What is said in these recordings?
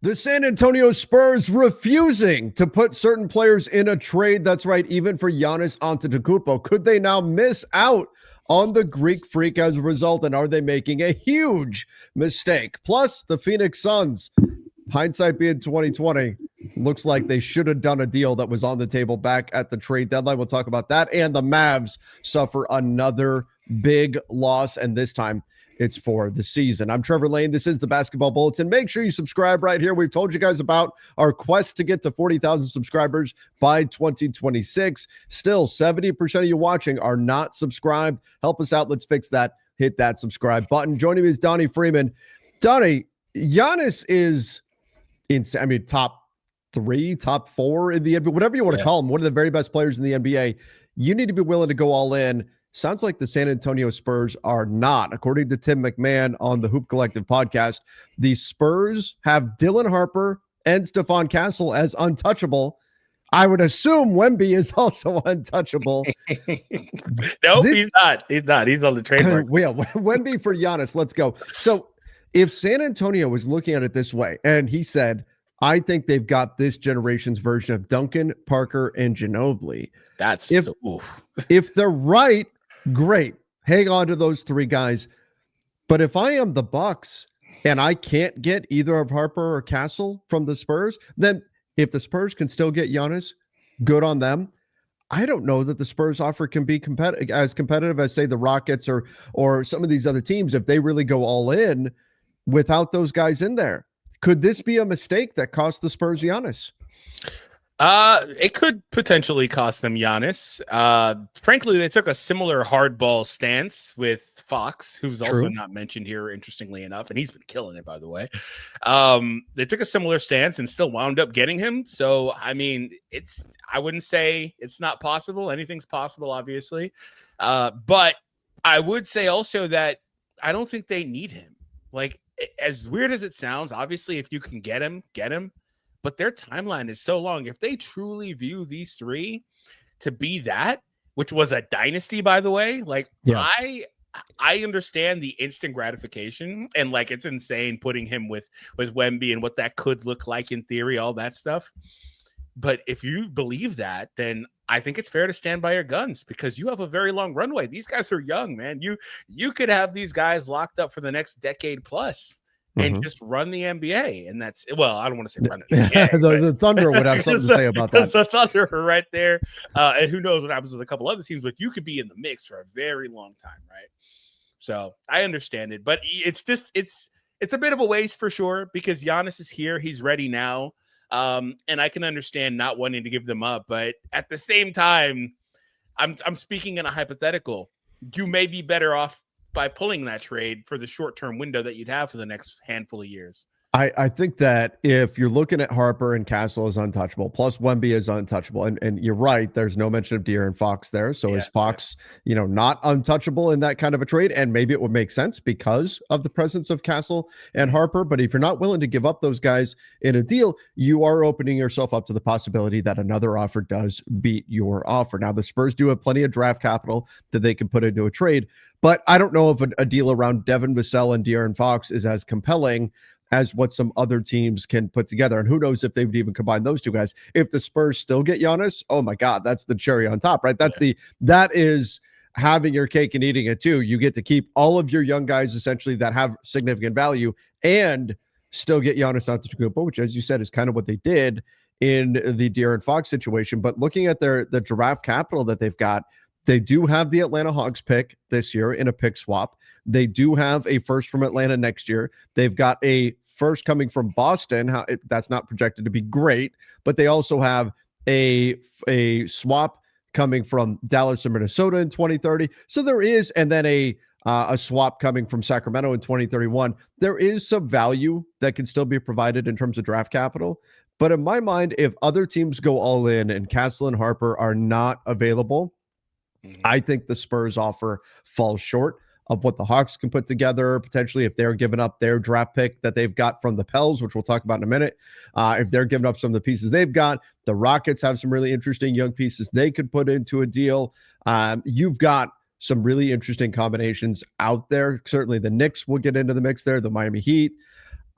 The San Antonio Spurs refusing to put certain players in a trade. That's right, even for Giannis Antetokounmpo. Could they now miss out on the Greek Freak as a result? And are they making a huge mistake? Plus, the Phoenix Suns, hindsight being 2020, looks like they should have done a deal that was on the table back at the trade deadline. We'll talk about that. And the Mavs suffer another big loss, and this time it's for the season. I'm Trevor Lane. This is the Basketball Bulletin. Make sure you subscribe right here. We've told you guys about our quest to get to 40,000 subscribers by 2026. Still, 70% of you watching are not subscribed. Help us out. Let's fix that. Hit that subscribe button. Joining me is Donnie Freeman. Donnie, Giannis is top 3, top 4 in the NBA, whatever you want to call him, one of the very best players in the NBA. You need to be willing to go all in. Sounds like the San Antonio Spurs are not. According to Tim McMahon on the Hoop Collective podcast, the Spurs have Dylan Harper and Stephon Castle as untouchable. I would assume Wemby is also untouchable. No, he's not. He's not. He's on the trademark. Yeah, Wemby for Giannis. Let's go. So if San Antonio was looking at it this way, and he said, I think they've got this generation's version of Duncan, Parker, and Ginobili. That's if they're right, great. Hang on to those 3 guys. But if I am the Bucks and I can't get either of Harper or Castle from the Spurs, then if the Spurs can still get Giannis, good on them. I don't know that the Spurs offer can be as competitive as, say, the Rockets or some of these other teams if they really go all in without those guys in there. Could this be a mistake that cost the Spurs Giannis? It could potentially cost them Giannis. Frankly, they took a similar hardball stance with Fox, who's also not mentioned here, interestingly enough, and he's been killing it, by the way. They took a similar stance and still wound up getting him. So, I mean, I wouldn't say it's not possible. Anything's possible, obviously. But I would say also that I don't think they need him. Like, as weird as it sounds, obviously, if you can get him, get him. But their timeline is so long. If they truly view these 3 to be that, which was a dynasty, by the way, like I understand the instant gratification and like it's insane putting him with Wemby and what that could look like in theory, all that stuff. But if you believe that, then I think it's fair to stand by your guns because you have a very long runway. These guys are young, man. You could have these guys locked up for the next decade plus. And just run the NBA. And that's, well, I don't want to say run the NBA. the Thunder would have something to say about that. The Thunder are right there. And who knows what happens with a couple other teams, but you could be in the mix for a very long time, right? So I understand it. But it's a bit of a waste for sure because Giannis is here. He's ready now. And I can understand not wanting to give them up. But at the same time, I'm speaking in a hypothetical. You may be better off by pulling that trade for the short-term window that you'd have for the next handful of years. I think that if you're looking at Harper and Castle as untouchable, plus Wemby is untouchable, and you're right, there's no mention of De'Aaron Fox there. So is Fox, not untouchable in that kind of a trade? And maybe it would make sense because of the presence of Castle and Harper. But if you're not willing to give up those guys in a deal, you are opening yourself up to the possibility that another offer does beat your offer. Now, the Spurs do have plenty of draft capital that they can put into a trade, but I don't know if a deal around Devin Vassell and De'Aaron Fox is as compelling as what some other teams can put together. And who knows if they would even combine those 2 guys. If the Spurs still get Giannis, oh my God, that's the cherry on top, right? That is having your cake and eating it too. You get to keep all of your young guys essentially that have significant value and still get Giannis Antetokounmpo, which, as you said, is kind of what they did in the De'Aaron Fox situation. But looking at the draft capital that they've got, they do have the Atlanta Hawks pick this year in a pick swap. They do have a first from Atlanta next year. They've got a first coming from Boston. That's not projected to be great, but they also have a swap coming from Dallas or Minnesota in 2030. So there is, and then a swap coming from Sacramento in 2031. There is some value that can still be provided in terms of draft capital. But in my mind, if other teams go all in and Castle and Harper are not available, I think the Spurs offer falls short of what the Hawks can put together, potentially if they're giving up their draft pick that they've got from the Pels, which we'll talk about in a minute. If they're giving up some of the pieces they've got, the Rockets have some really interesting young pieces they could put into a deal. You've got some really interesting combinations out there. Certainly the Knicks will get into the mix there, the Miami Heat.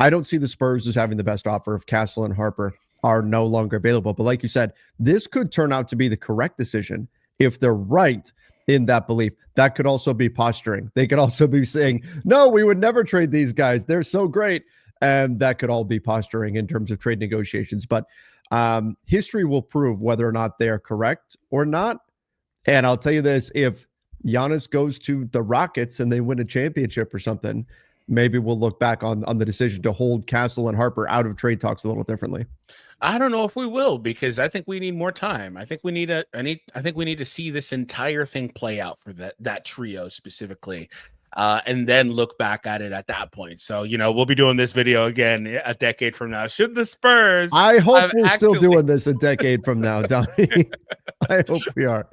I don't see the Spurs as having the best offer if Castle and Harper are no longer available. But like you said, this could turn out to be the correct decision if they're right in that belief. That could also be posturing. They could also be saying, no, we would never trade these guys. They're so great. And that could all be posturing in terms of trade negotiations. But history will prove whether or not they are correct or not. And I'll tell you this, if Giannis goes to the Rockets and they win a championship or something, maybe we'll look back on the decision to hold Castle and Harper out of trade talks a little differently. I don't know if we will, because I think we need more time. I think we need to see this entire thing play out for that trio specifically. And then look back at it at that point. So, we'll be doing this video again a decade from now. Should the Spurs... I hope we're still doing this a decade from now, Donnie. I hope we are.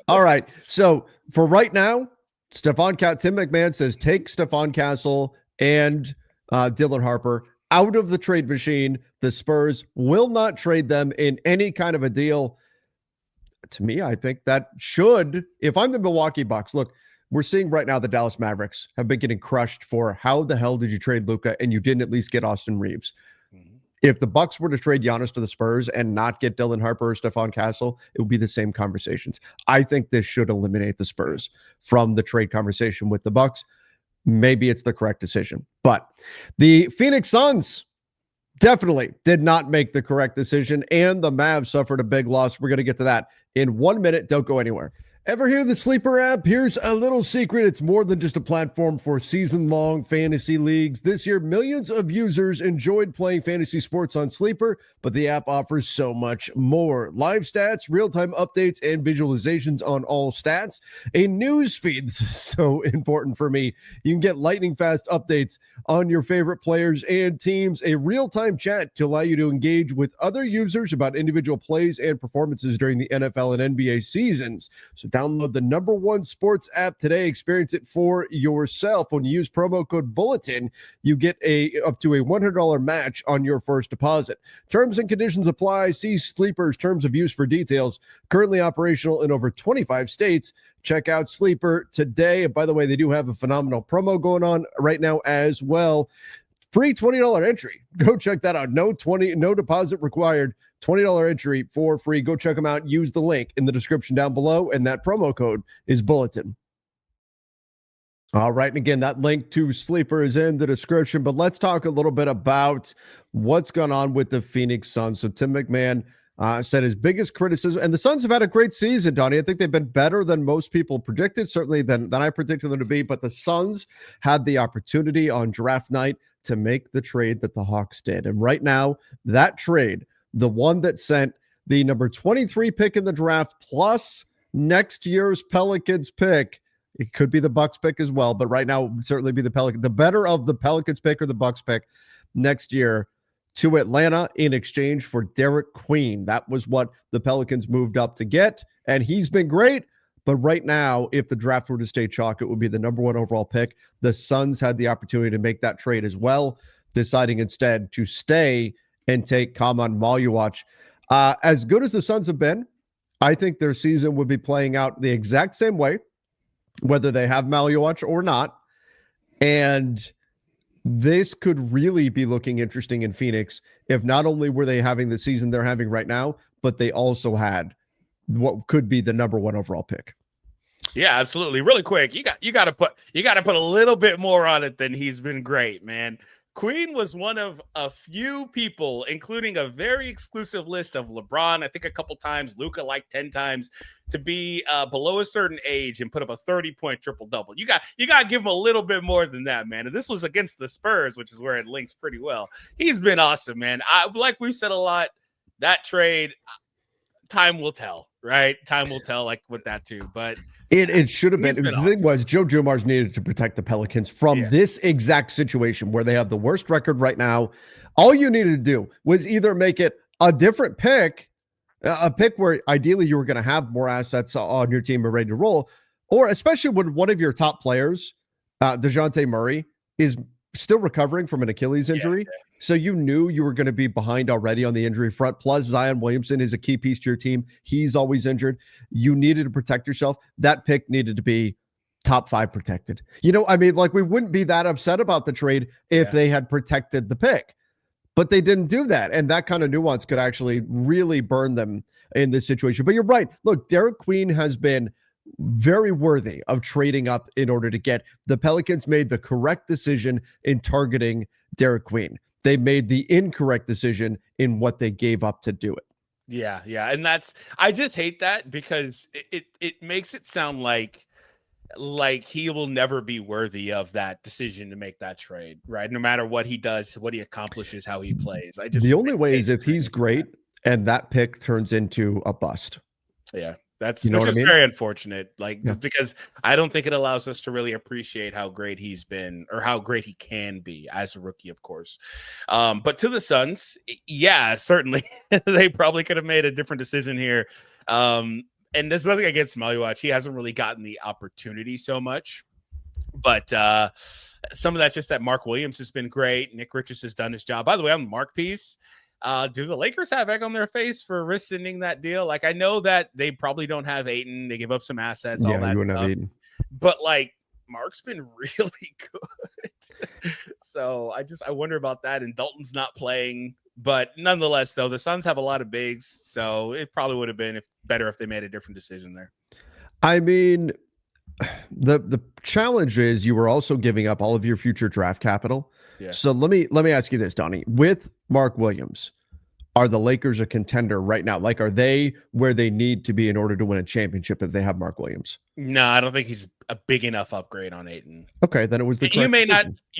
All right. So for right now, Tim McMahon says take Stephon Castle and Dylan Harper out of the trade machine. The Spurs will not trade them in any kind of a deal. To me, I think that should, if I'm the Milwaukee Bucks, look, we're seeing right now the Dallas Mavericks have been getting crushed for how the hell did you trade Luka and you didn't at least get Austin Reeves? Mm-hmm. If the Bucks were to trade Giannis to the Spurs and not get Dylan Harper or Stephon Castle, it would be the same conversations. I think this should eliminate the Spurs from the trade conversation with the Bucks. Maybe it's the correct decision. But the Phoenix Suns definitely did not make the correct decision, and the Mavs suffered a big loss. We're going to get to that in 1 minute. Don't go anywhere. Ever hear the Sleeper app? Here's a little secret. It's more than just a platform for season-long fantasy leagues. This year, millions of users enjoyed playing fantasy sports on Sleeper, but the app offers so much more. Live stats, real-time updates, and visualizations on all stats. A news feed, so important for me. You can get lightning-fast updates on your favorite players and teams. A real-time chat to allow you to engage with other users about individual plays and performances during the NFL and NBA seasons. So download the #1 sports app today. Experience it for yourself. When you use promo code Bulletin, you get up to a $100 match on your first deposit. Terms and conditions apply. See Sleeper's terms of use for details. Currently operational in over 25 states. Check out Sleeper today. And by the way, they do have a phenomenal promo going on right now as well. Free $20 entry. Go check that out. No deposit required. $20 entry for free. Go check them out. Use the link in the description down below, and that promo code is Bulletin. All right, and again, that link to Sleeper is in the description, but let's talk a little bit about what's gone on with the Phoenix Suns. So Tim McMahon said his biggest criticism, and the Suns have had a great season, Donnie. I think they've been better than most people predicted, certainly than I predicted them to be, but the Suns had the opportunity on draft night to make the trade that the Hawks did. And right now, that trade, the one that sent the number 23 pick in the draft plus next year's Pelicans pick, it could be the Bucks pick as well, but right now it would certainly be the Pelicans, the better of the Pelicans pick or the Bucks pick next year, to Atlanta in exchange for Derek Queen. That was what the Pelicans moved up to get, and he's been great. But right now, if the draft were to stay chalk, it would be the #1 overall pick. The Suns had the opportunity to make that trade as well, deciding instead to stay and take Kaman Maluach. As good as the Suns have been, I think their season would be playing out the exact same way, whether they have Maluach or not. And this could really be looking interesting in Phoenix if not only were they having the season they're having right now, but they also had what could be the #1 overall pick. Yeah, absolutely. Really quick, you got to put a little bit more on it than he's been great, man. Queen was one of a few people, including a very exclusive list of LeBron, I think a couple times, Luka like 10 times, to be below a certain age and put up a 30-point triple-double. You got to give him a little bit more than that, man. And this was against the Spurs, which is where it links pretty well. He's been awesome, man. Like we've said a lot, that trade, time will tell, right? Time will tell, like with that too. But it should have been. The thing was, Joe Dumars needed to protect the Pelicans from this exact situation where they have the worst record right now. All you needed to do was either make it a different pick, a pick where ideally you were going to have more assets on your team and ready to roll, or especially when one of your top players, DeJounte Murray, is still recovering from an Achilles injury. So you knew you were going to be behind already on the injury front. Plus, Zion Williamson is a key piece to your team. He's always injured. You needed to protect yourself. That pick needed to be top 5 protected. You know, I mean, like, we wouldn't be that upset about the trade if they had protected the pick, but they didn't do that. And that kind of nuance could actually really burn them in this situation. But you're right. Look, Derek Queen has been very worthy of trading up in order to get. The Pelicans made the correct decision in targeting Derek Queen. They made the incorrect decision in what they gave up to do it. Yeah. And I just hate that because it makes it sound like he will never be worthy of that decision to make that trade, right? No matter what he does, what he accomplishes, how he plays. The only way is if he's great and that pick turns into a bust. Yeah. Which is very unfortunate, because I don't think it allows us to really appreciate how great he's been or how great he can be as a rookie, of course. But to the Suns, yeah, certainly they probably could have made a different decision here. And there's nothing against Maluach. He hasn't really gotten the opportunity so much. But some of that's just that Mark Williams has been great. Nick Richards has done his job. By the way, on the Mark piece, do the Lakers have egg on their face for rescinding that deal? Like, I know that they probably don't have Ayton. They give up some assets, all that stuff. But like, Mark's been really good. So I wonder about that. And Dalton's not playing. But nonetheless, though, the Suns have a lot of bigs. So it probably would have been better if they made a different decision there. I mean, the challenge is you were also giving up all of your future draft capital. Yeah. So let me ask you this, Donnie. With Mark Williams, are the Lakers a contender right now? Like, are they where they need to be in order to win a championship if they have Mark Williams? No, I don't think he's a big enough upgrade on Ayton. Okay, then it was the you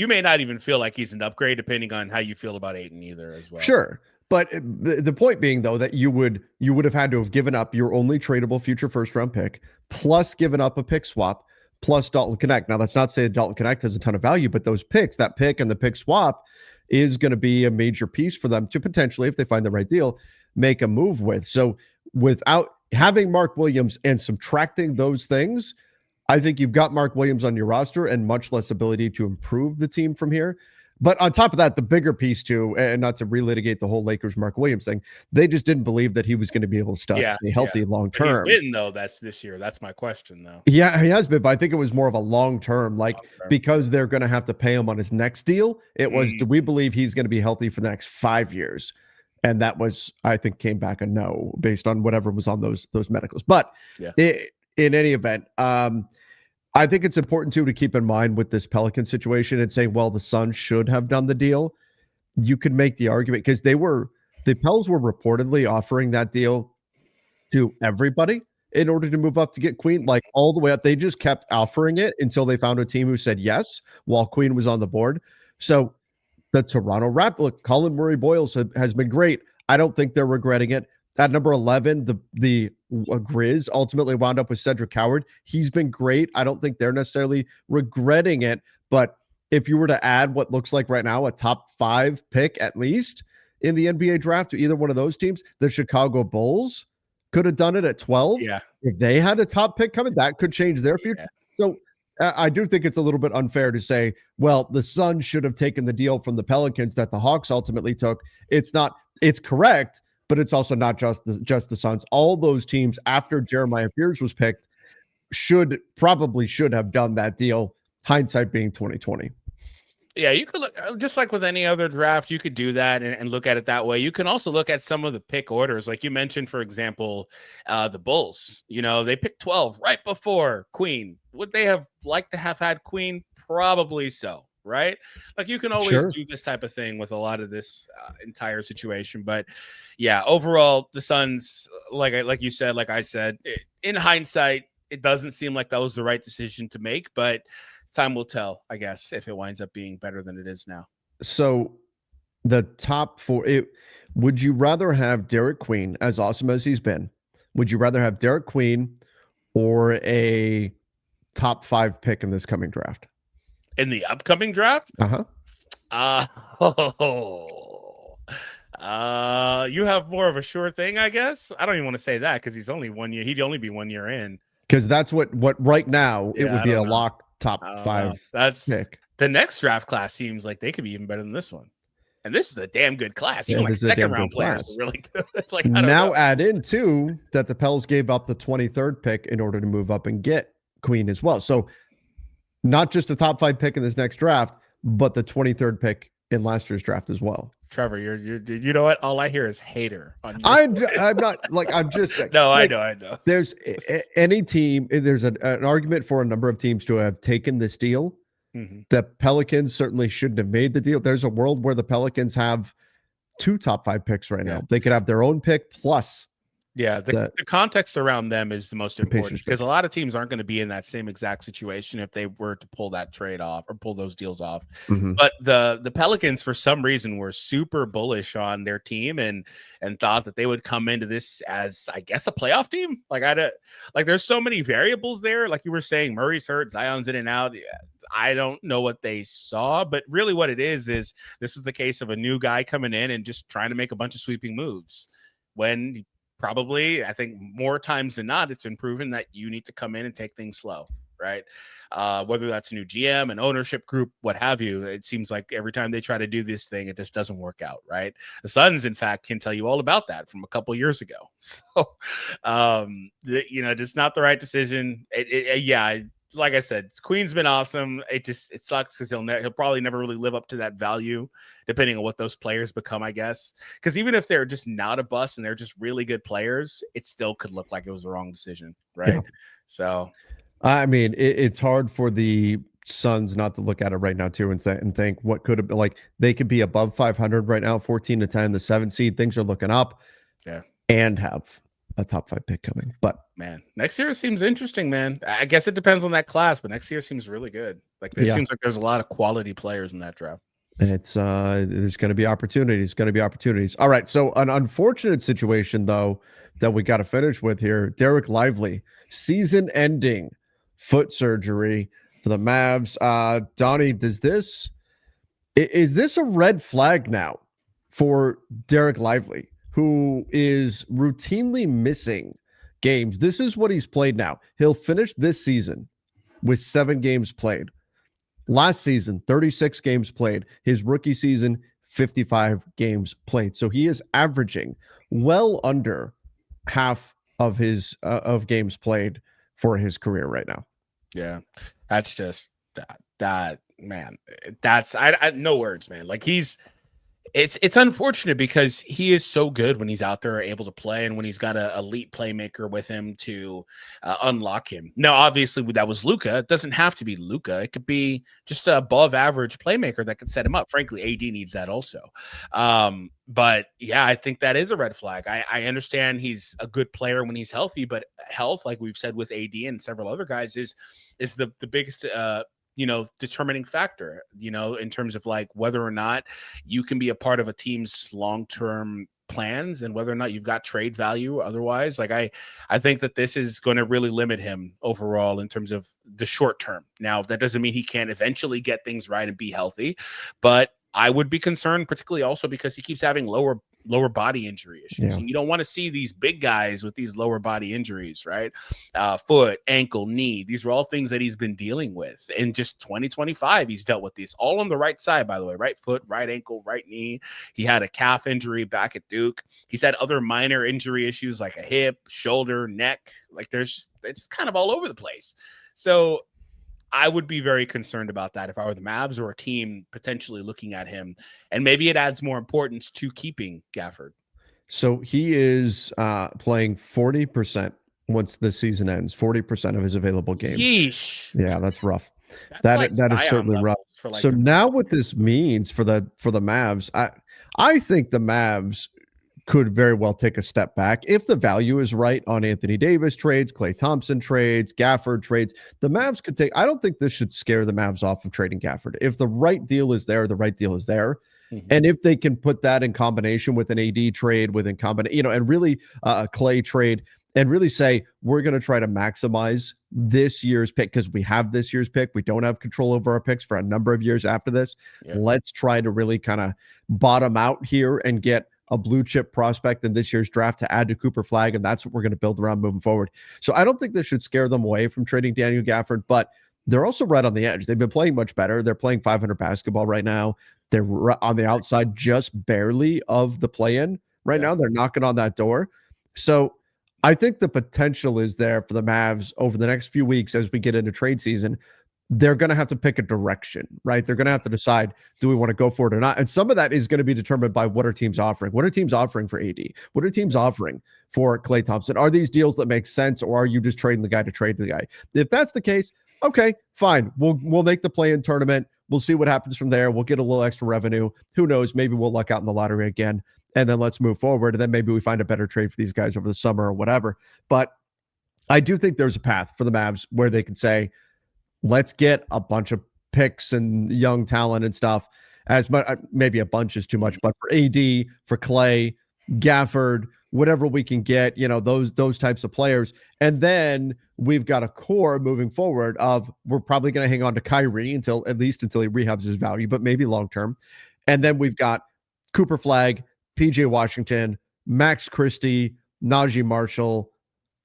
may not even feel like he's an upgrade, depending on how you feel about Ayton either as well. Sure. But the point being, though, that you would have had to have given up your only tradable future first round pick, plus given up a pick swap, plus Dalton Connect. Now, that's not to say that Dalton Connect has a ton of value, but those picks, that pick and the pick swap, is going to be a major piece for them to potentially, if they find the right deal, make a move with. So without having Mark Williams and subtracting those things, I think you've got Mark Williams on your roster and much less ability to improve the team from here. But on top of that, the bigger piece too, and not to relitigate the whole Lakers Mark Williams thing, they just didn't believe that he was going to be able to stay healthy long term. He's been, though, that's this year. That's my question, though. Yeah, he has been, but I think it was more of a long term, because they're going to have to pay him on his next deal. It was, do we believe he's going to be healthy for the next 5 years? And that was, I think, came back a no based on whatever was on those medicals. But in any event, I think it's important too to keep in mind with this Pelican situation and say, well, the Suns should have done the deal. You could make the argument because the Pels were reportedly offering that deal to everybody in order to move up to get Queen, like all the way up. They just kept offering it until they found a team who said yes while Queen was on the board. So the Toronto Raptors, look, Colin Murray-Boyles has been great. I don't think they're regretting it. At number 11, the Grizz ultimately wound up with Cedric Howard. He's been great. I don't think they're necessarily regretting it. But if you were to add what looks like right now a top 5 pick at least in the NBA draft to either one of those teams, the Chicago Bulls could have done it at 12. Yeah. If they had a top pick coming, that could change their future. So I do think it's a little bit unfair to say, well, the Suns should have taken the deal from the Pelicans that the Hawks ultimately took. It's not. It's correct. But it's also not just the Suns. All those teams after Jeremiah Fears was picked should have done that deal. Hindsight being 2020. Yeah, you could look just like with any other draft, you could do that and look at it that way. You can also look at some of the pick orders, like you mentioned, for example, the Bulls. You know, they picked 12 right before Queen. Would they have liked to have had Queen? Probably so. Right? Like you can always do this type of thing with a lot of this entire situation. But yeah, overall, the Suns, like you said, like I said, in hindsight, it doesn't seem like that was the right decision to make, but time will tell, I guess, if it winds up being better than it is now. So the top 4, would you rather have Derek Queen, as awesome as he's been? Would you rather have Derek Queen or a top 5 pick in this coming draft? In the upcoming draft? You have more of a sure thing, I guess. I don't even want to say that because he's only 1 year. He'd only be 1 year in. Because that's what right now it would be a lock top 5 pick. The next draft class seems like they could be even better than this one. And this is a damn good class. Even second round players are really good. Now add in too that the Pels gave up the 23rd pick in order to move up and get Queen as well. So not just a top 5 pick in this next draft, but the 23rd pick in last year's draft as well. Trevor, you know what? All I hear is hater on you. I'm not like, I'm just saying. No, like, I know. There's any team, there's an argument for a number of teams to have taken this deal. Mm-hmm. The Pelicans certainly shouldn't have made the deal. There's a world where the Pelicans have 2 top 5 picks right now. They could have their own pick plus. Yeah, the context around them is the most important, because a lot of teams aren't going to be in that same exact situation if they were to pull that trade off or pull those deals off. Mm-hmm. But the Pelicans, for some reason, were super bullish on their team and thought that they would come into this as, I guess, a playoff team. There's so many variables there. Like you were saying, Murray's hurt, Zion's in and out. I don't know what they saw, but really what it is this is the case of a new guy coming in and just trying to make a bunch of sweeping moves when probably, I think more times than not, it's been proven that you need to come in and take things slow, right? Whether that's a new GM, an ownership group, what have you. It seems like every time they try to do this thing, it just doesn't work out, right? The Suns, in fact, can tell you all about that from a couple of years ago. So, just not the right decision. Like I said, Queen's been awesome. It sucks because he'll probably never really live up to that value, depending on what those players become, I guess. Because even if they're just not a bust and they're just really good players, it still could look like it was the wrong decision, right? Yeah. So, I mean, it's hard for the Suns not to look at it right now too and think what could have been. Like, they could be above 500 right now, 14-10, the 7th seed. Things are looking up, and have a top 5 pick coming. But man, next year seems interesting, man. I guess it depends on that class, but next year seems really good. Like, it seems like there's a lot of quality players in that draft. It's there's going to be opportunities. All right, so an unfortunate situation though that we got to finish with here. Derek Lively, season-ending foot surgery for the Mavs. Donnie, is this a red flag now for Derek Lively, who is routinely missing games? This is what he's played now. He'll finish this season with 7 games played. Last season, 36 games played. His rookie season, 55 games played. So he is averaging well under half of his of games played for his career right now. Yeah, that's just that man. That's I no words, man. Like, it's unfortunate because he is so good when he's out there able to play, and when he's got an elite playmaker with him to unlock him. Now, obviously, that was Luka. It doesn't have to be Luka. It could be just an above average playmaker that could set him up. Frankly, AD needs that also. But yeah, I think that is a red flag. I understand he's a good player when he's healthy, but health, like we've said with AD and several other guys, is the biggest determining factor, in terms of like whether or not you can be a part of a team's long-term plans and whether or not you've got trade value otherwise. Like, I think that this is going to really limit him overall in terms of the short term. Now, that doesn't mean he can't eventually get things right and be healthy, but I would be concerned, particularly also because he keeps having lower body injury issues. And you don't want to see these big guys with these lower body injuries, right? Foot, ankle, knee. These are all things that he's been dealing with. In just 2025, he's dealt with these all on the right side, by the way, right foot, right ankle, right knee. He had a calf injury back at Duke. He's had other minor injury issues like a hip, shoulder, neck. Like, it's kind of all over the place. So I would be very concerned about that if I were the Mavs or a team potentially looking at him, and maybe it adds more importance to keeping Gafford. So he is playing 40% once the season ends, 40% of his available games. Yeesh. Yeah, that's rough. That is certainly rough. So now what this means for the Mavs, I think the Mavs could very well take a step back if the value is right on Anthony Davis trades, Klay Thompson trades, Gafford trades. The Mavs could take. I don't think this should scare the Mavs off of trading Gafford. If the right deal is there, the right deal is there. Mm-hmm. And if they can put that in combination with an AD trade, and really a Klay trade, and really say, we're going to try to maximize this year's pick because we have this year's pick. We don't have control over our picks for a number of years after this. Yeah. Let's try to really kind of bottom out here and get a blue chip prospect in this year's draft to add to Cooper Flag, and that's what we're going to build around moving forward. So I don't think this should scare them away from trading Daniel Gafford, but they're also right on the edge. They've been playing much better. They're playing 500 basketball right now. They're on the outside just barely of the play-in right now. They're knocking on that door. So I think the potential is there for the Mavs over the next few weeks as we get into trade season they're going to have to pick a direction, right? They're going to have to decide, do we want to go for it or not? And some of that is going to be determined by what are teams offering? What are teams offering for AD? What are teams offering for Klay Thompson? Are these deals that make sense, or are you just trading the guy to trade the guy? If that's the case, okay, fine. We'll make the play-in tournament. We'll see what happens from there. We'll get a little extra revenue. Who knows? Maybe we'll luck out in the lottery again, and then let's move forward. And then maybe we find a better trade for these guys over the summer or whatever. But I do think there's a path for the Mavs where they can say, let's get a bunch of picks and young talent and stuff. As much, maybe a bunch is too much, but for AD, for Klay, Gafford, whatever we can get, those types of players. And then we've got a core moving forward of, we're probably going to hang on to Kyrie until he rehabs his value, but maybe long term. And then we've got Cooper Flagg, PJ Washington, Max Christie, Najee Marshall.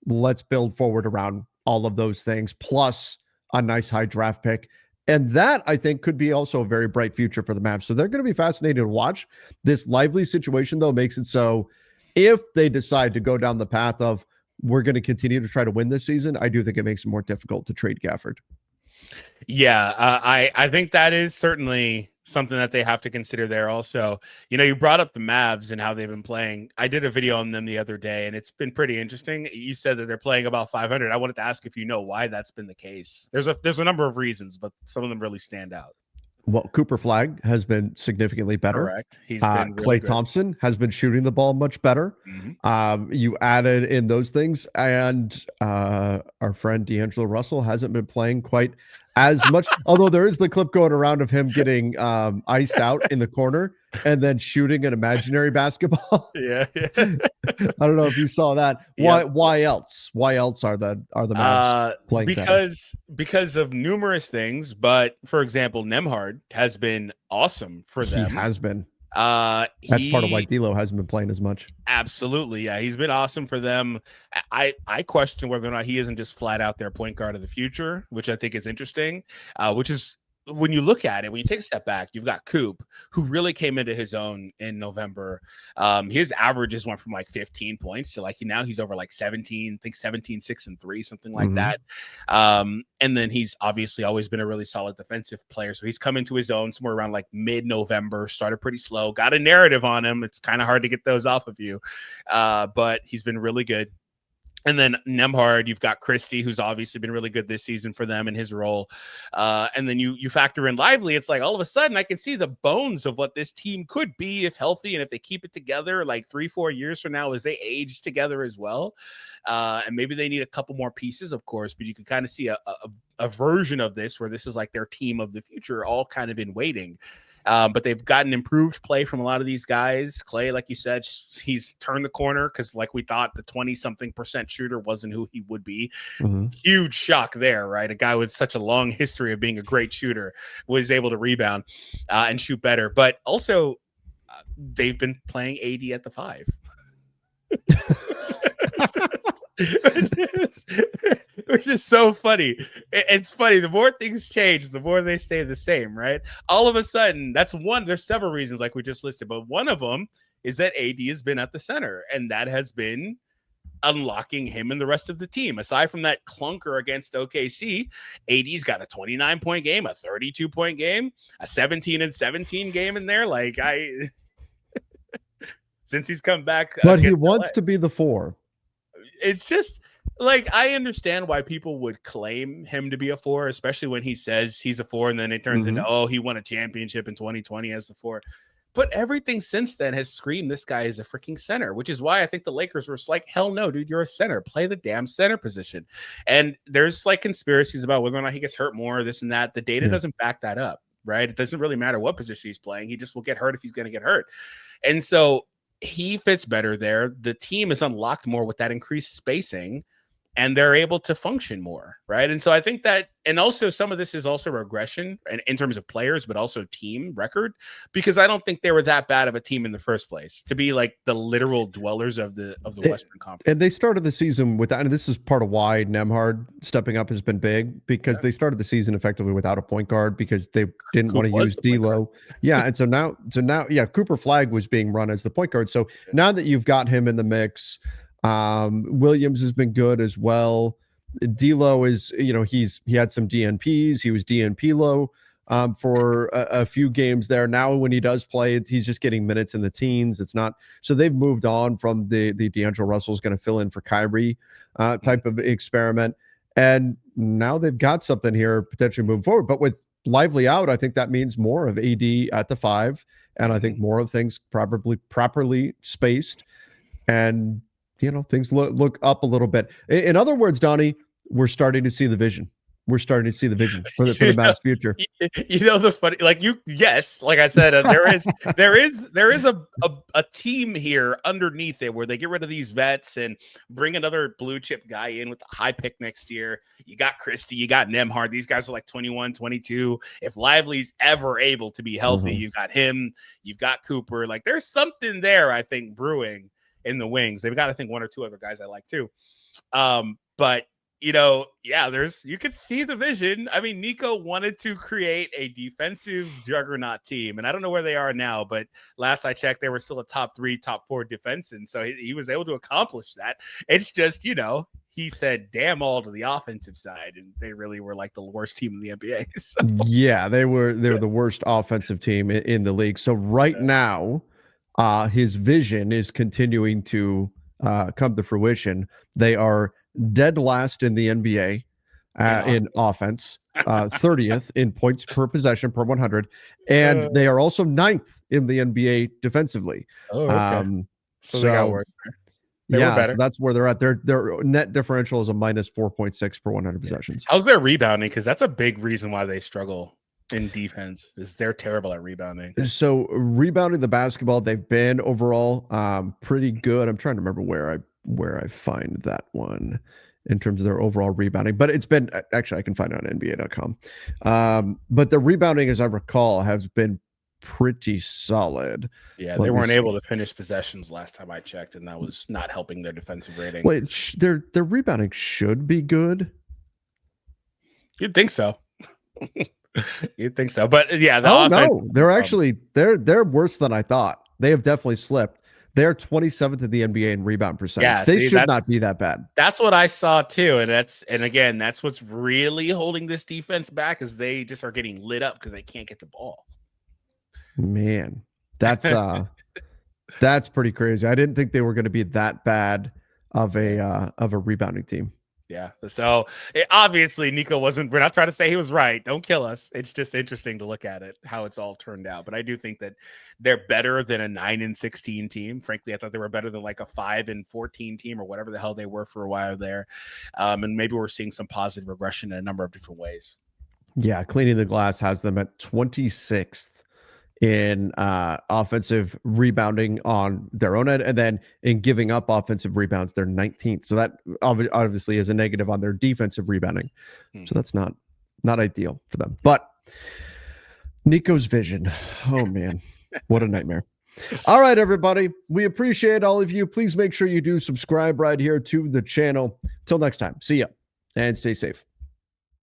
Let's build forward around all of those things, plus a nice high draft pick. And that, I think, could be also a very bright future for the Mavs. So they're going to be fascinated to watch. This lively situation, though, makes it so if they decide to go down the path of, we're going to continue to try to win this season, I do think it makes it more difficult to trade Gafford. Yeah, I think that is certainly something that they have to consider there also. You brought up the Mavs and how they've been playing. I did a video on them the other day, and it's been pretty interesting. You said that they're playing about 500. I wanted to ask if you know why that's been the case. There's a number of reasons, but some of them really stand out. Well, Cooper Flagg has been significantly better. Correct. He's been really Klay Thompson has been shooting the ball much better. Mm-hmm. You added in those things, and our friend D'Angelo Russell hasn't been playing quite as much. Although there is the clip going around of him getting iced out in the corner and then shooting an imaginary basketball. Yeah. I don't know if you saw that. Why else? Why else are the Mavs playing because of numerous things? But for example, Nembhard has been awesome for them. He has been. That's part of why D'Lo hasn't been playing as much. Absolutely, yeah, he's been awesome for them. I question whether or not he isn't just flat out their point guard of the future, which I think is interesting. Which is, when you look at it, when you take a step back, you've got Coop, who really came into his own in November. His averages went from like 15 points to now he's over like 17, I think 17, 6 and 3, something like that. And then he's obviously always been a really solid defensive player. So he's come into his own somewhere around like mid-November, started pretty slow, got a narrative on him. It's kind of hard to get those off of you. But he's been really good. And then Nembhard, you've got Christie, who's obviously been really good this season for them in his role. And then you factor in Lively. It's like all of a sudden I can see the bones of what this team could be if healthy and if they keep it together like 3-4 years from now as they age together as well. And maybe they need a couple more pieces, of course, but you can kind of see a version of this where this is like their team of the future, all kind of in waiting. But they've gotten improved play from a lot of these guys. Klay, like you said, he's turned the corner because, like we thought, the 20-something% shooter wasn't who he would be. Huge shock there, right? A guy with such a long history of being a great shooter was able to rebound and shoot better. But also, they've been playing AD at the 5. which is so funny. It's funny. The more things change, the more they stay the same, right? All of a sudden, there's several reasons like we just listed, but one of them is that AD has been at the center, and that has been unlocking him and the rest of the team. Aside from that clunker against OKC, AD's got a 29-point game, a 32-point game, a 17-17 game in there. Since he's come back. But he wants to be the 4. It's just like, I understand why people would claim him to be a 4, especially when he says he's a 4 and then it turns into, he won a championship in 2020 as the 4. But everything since then has screamed this guy is a freaking center, which is why I think the Lakers were like, hell no, dude, you're a center. Play the damn center position. And there's like conspiracies about whether or not he gets hurt more, this and that. The data doesn't back that up, right? It doesn't really matter what position he's playing. He just will get hurt if he's going to get hurt. And so he fits better there. The team is unlocked more with that increased spacing, and they're able to function more, right? And so I think that, and also some of this is also regression in terms of players, but also team record, because I don't think they were that bad of a team in the first place to be like the literal dwellers of the Western Conference. And they started the season without, and this is part of why Nembhard stepping up has been big, because they started the season effectively without a point guard because they didn't want to use D'Lo. Yeah, and so now, Cooper Flagg was being run as the point guard. So now that you've got him in the mix, Williams has been good as well. D'Lo is, he had some DNPs. He was DNP low for a few games there. Now when he does play, he's just getting minutes in the teens. It's not, so they've moved on from the D'Angelo Russell's going to fill in for Kyrie type of experiment. And now they've got something here potentially moving forward. But with Lively out, I think that means more of AD at the 5. And I think more of things probably properly spaced. And things look up a little bit. In other words, Donnie, we're starting to see the vision. We're starting to see the vision for the Mavs future. The funny, yes, like I said, there is a team here underneath it where they get rid of these vets and bring another blue chip guy in with a high pick next year. You got Christie, you got Nembhard. These guys are like 21, 22. If Lively's ever able to be healthy, you've got him, you've got Cooper. Like there's something there, I think, brewing in the wings. They've got, I think, 1 or 2 other guys I like too. But you could see the vision. I mean, Nico wanted to create a defensive juggernaut team, and I don't know where they are now, but last I checked, they were still a top 3, top 4 defense, and so he was able to accomplish that. It's just, he said damn all to the offensive side, and they really were like the worst team in the NBA. So. Yeah, they were the worst offensive team in the league. So right now, his vision is continuing to come to fruition. They are dead last in the NBA in offense, 30th in points per possession per 100, and they are also 9th in the NBA defensively. Oh, okay. So they got worse. They were better. So that's where they're at. Their net differential is a minus 4.6 per 100 possessions. How's their rebounding? Because that's a big reason why they struggle in defense. Is they're terrible at rebounding. So rebounding the basketball, they've been overall pretty good. I'm trying to remember where I find that one in terms of their overall rebounding, but it's been, actually I can find it on NBA.com. But the rebounding, as I recall, has been pretty solid. Yeah, they weren't able to finish possessions last time I checked, and that was not helping their defensive rating. Wait, their rebounding should be good. You'd think so. You'd think so, but yeah, they're actually they're worse than I thought. They have definitely slipped. They're 27th in the NBA in rebound percentage. Yeah, they should not be that bad. That's what I saw too, and again, that's what's really holding this defense back, is they just are getting lit up because they can't get the ball. Man, that's that's pretty crazy. I didn't think they were going to be that bad of a rebounding team. Yeah. So obviously Nico wasn't, we're not trying to say he was right. Don't kill us. It's just interesting to look at it, how it's all turned out. But I do think that they're better than a 9-16 team. Frankly, I thought they were better than like a 5-14 team or whatever the hell they were for a while there. And maybe we're seeing some positive regression in a number of different ways. Yeah. Cleaning the Glass has them at 26th in offensive rebounding on their own end, and then in giving up offensive rebounds, they're 19th. So that obviously is a negative on their defensive rebounding. So that's not ideal for them. But Nico's vision, oh man, what a nightmare. All right, everybody, we appreciate all of you. Please make sure you do subscribe right here to the channel. Till next time, see ya and stay safe.